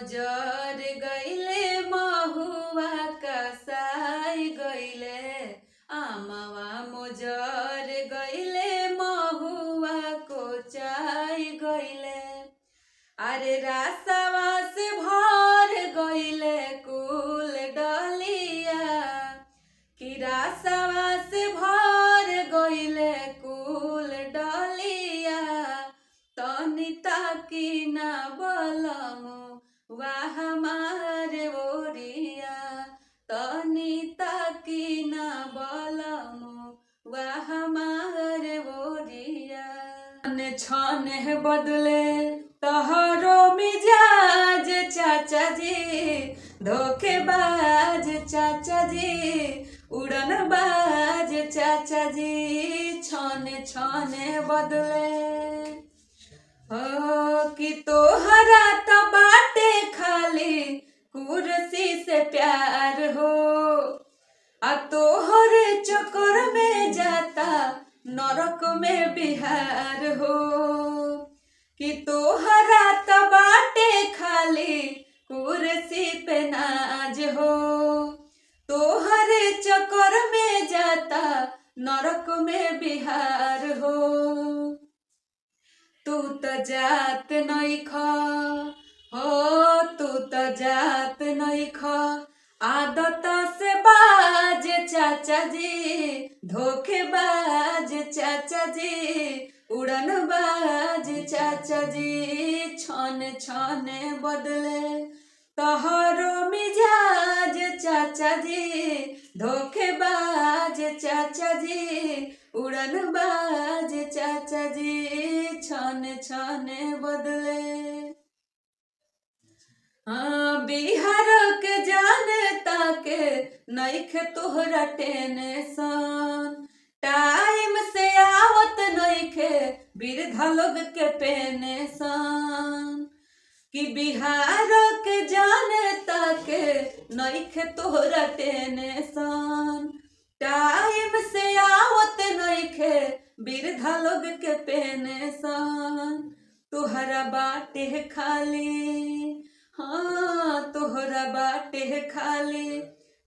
मोजर गईले महुआ कसाई गईले आमावा मोजर गईले महुआ कोचाई गईले अरे रासावा से भर गईले कुल डलिया कि रासावा से भर गईले कुल डलिया तनिता की ना बलमु वाह हमार ओरिया तनिता की ना बलमु वाह हमार ओरिया छने बदले तोहरो मिजाज चाचा जी धोखेबाज चाचा जी उड़नबाज चाचा जी छने छने बदले हो कि तोहरा तो बाटे खाली कुर्सी से प्यार हो आ तोहरे चक्कर में जाता नरक में बिहार हो कि तोहरा तो बाटे खाली कुर्सी पे नाज हो तोहरे चक्कर में जाता नरक में बिहार हो तू तो जात नहीं खा हो तू तो जात नहीं खा आदत से बाज चाचा जी धोखेबाज चाचा जी उड़नबाज चाचा जी छने छने बदले तोहरो मिजाज चाचा जी धोखेबाज चाचा जी उड़नबाज चाचा जी छने छने बदले हाँ बिहार के जानता के नइखे तोहरा टेंशन टाइम से आवत नइखे वृद्धा लोग के पेंशन कि बिहार के जानता के नइखे तोहरा टेंशन टाइम से आवत नइखे वृद्धा लोग के पेंशन तोहरा बाटे खाली हाँ तोहरा बाटे खाली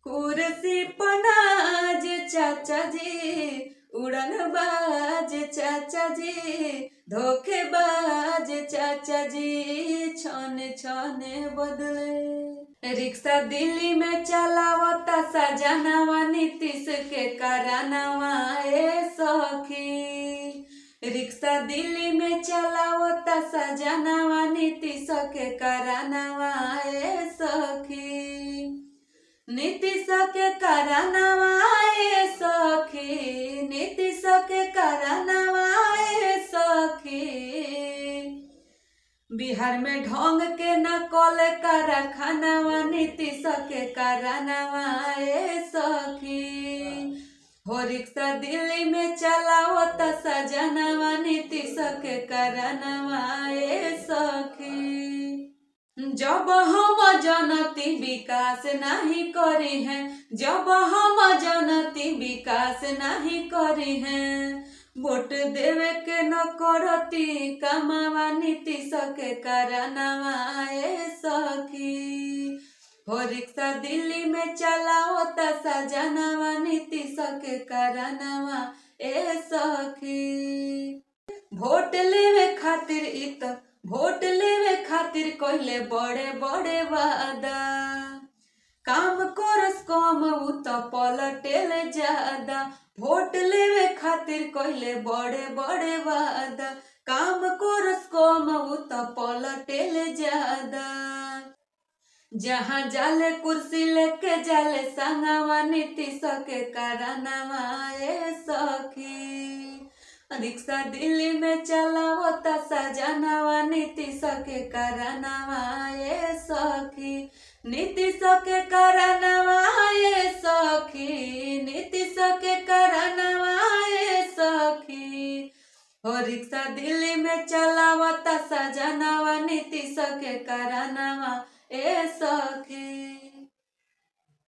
कुर्सी पनाज चाचा जी उड़नबाज चाचा जी धोखेबाज चाचा जी छने छने बदले रिक्शा दिल्ली में चलावता सजनावा नीतीश के करानावा ए सखी रिक्शा दिल्ली में चलावता सजनावा नीतीश के करानावा ए सखी नीतीश के करानावा ए सखी नीतीश के करानावा ए सखी बिहार में ढोंग के नकल कारखानावा नीतीश के करानावा ए सखी हो रिक्शा दिल्ली में चलावता सजनावा नीतीश के करानावा ए सखी जब हम जनती विकास नहीं करी हैं जब हम जनती विकास नहीं करी हैं वोट देवे के न करती कमावा नीतीश के करानावा ए सखी हो रिक्शा दिल्ली में चलावता सजनावा नीतीश के करानावा ए सखी वोट लेवे खातिर कहले बड़े बड़े वादा काम करस कम उ तो पलटेल ज्यादा वोट लेवे खातिर कहले बड़े बड़े वादा काम करस कम उ तो पलटेल ज्यादा जहाँ जाले कुर्सी लेके जाले संगवा नीतीश के करानावा ए सखी रिक्शा दिल्ली में चलावता सजनावा नीतीश के करानावा ए सखी नीतीश के करानावा ए सखी नीतीश के करानावा ए सखी हो रिक्शा दिल्ली में चलावता सजनावा नीतीश के करानावा ए सखी।